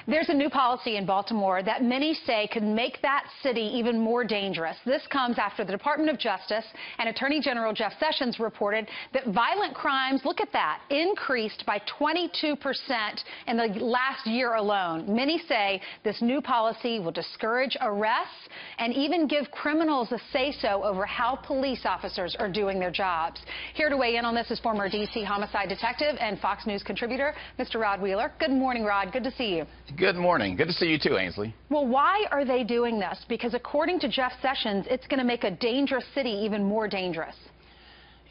There's a new policy in Baltimore that many say could make that city even more dangerous. This comes after the Department of Justice and Attorney General Jeff Sessions reported that violent crimes, look at that, increased by 22% in the last year alone. Many say this new policy will discourage arrests and even give criminals a say-so over how police officers are doing their jobs. Here to weigh in on this is former D.C. homicide detective and Fox News contributor, Mr. Rod Wheeler. Good morning, Rod. Good to see you. Good morning. Good to see you too, Ainsley. Well, why are they doing this? Because according to Jeff Sessions, it's going to make a dangerous city even more dangerous.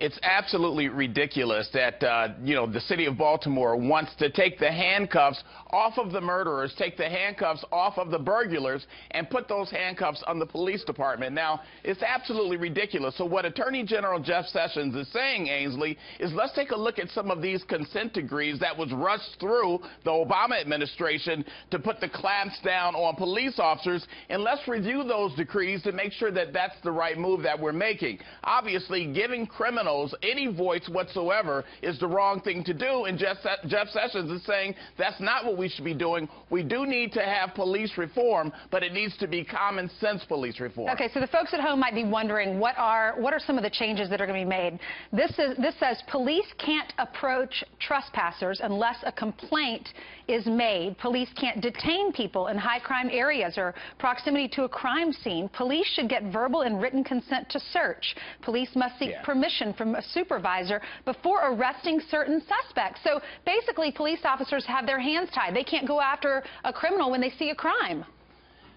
It's absolutely ridiculous that, the city of Baltimore wants to take the handcuffs off of the murderers, take the handcuffs off of the burglars, and put those handcuffs on the police department. Now, it's absolutely ridiculous. So what Attorney General Jeff Sessions is saying, Ainsley, is let's take a look at some of these consent decrees that was rushed through the Obama administration to put the clamps down on police officers, and let's review those decrees to make sure that that's the right move that we're making. Obviously, giving criminals any voice whatsoever is the wrong thing to do, and Jeff Sessions is saying that's not what we should be doing. We do need to have police reform, but it needs to be common sense police reform. Okay, so the folks at home might be wondering what are some of the changes that are going to be made. This says police can't approach trespassers unless a complaint is made. Police can't detain people in high crime areas or proximity to a crime scene. Police should get verbal and written consent to search. Police must seek permission from a supervisor before arresting certain suspects. So basically, police officers have their hands tied. They can't go after a criminal when they see a crime.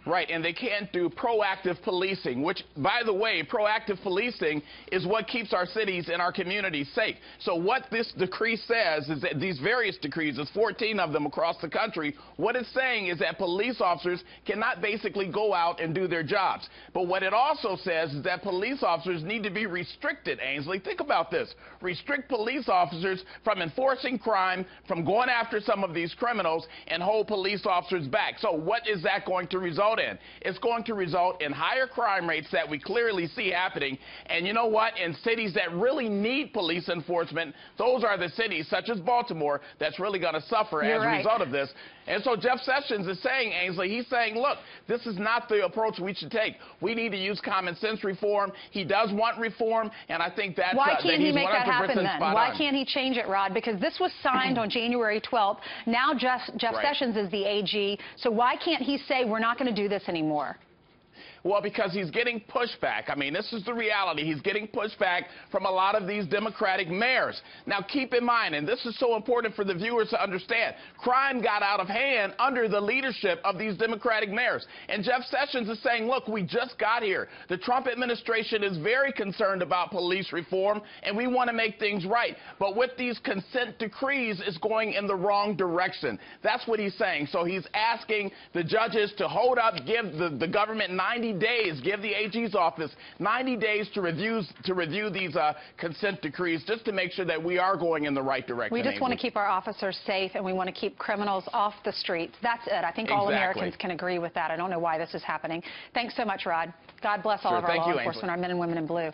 Right, and they can't do proactive policing, which, by the way, proactive policing is what keeps our cities and our communities safe. So what this decree says is that these various decrees, there's 14 of them across the country, what it's saying is that police officers cannot basically go out and do their jobs. But what it also says is that police officers need to be restricted, Ainsley. Think about this. Restrict police officers from enforcing crime, from going after some of these criminals, and hold police officers back. So what is that going to result in? It's going to result in higher crime rates that we clearly see happening. And you know what? In cities that really need police enforcement, those are the cities, such as Baltimore, that's really going to suffer as a result of this. And so Jeff Sessions is saying, Ainsley, he's saying, look, this is not the approach we should take. We need to use common sense reform. He does want reform, and I think that's why can't he make that happen then? Why on. Can't he change it, Rod? Because this was signed on January 12th. Now Jeff Sessions is the AG. So why can't he say we're not going to do this anymore? Well, because he's getting pushback. I mean, this is the reality. He's getting pushback from a lot of these Democratic mayors. Now, keep in mind, and this is so important for the viewers to understand, crime got out of hand under the leadership of these Democratic mayors. And Jeff Sessions is saying, look, we just got here. The Trump administration is very concerned about police reform, and we want to make things right. But with these consent decrees, it's going in the wrong direction. That's what he's saying. So he's asking the judges to hold up, give the government 90 days, give the AG's office 90 days to review these consent decrees, just to make sure that we are going in the right direction. We just want to keep our officers safe, and we want to keep criminals off the streets. That's it. I think all Americans can agree with that. I don't know why this is happening. Thanks so much, Rod. God bless all of our law enforcement, our men and women in blue.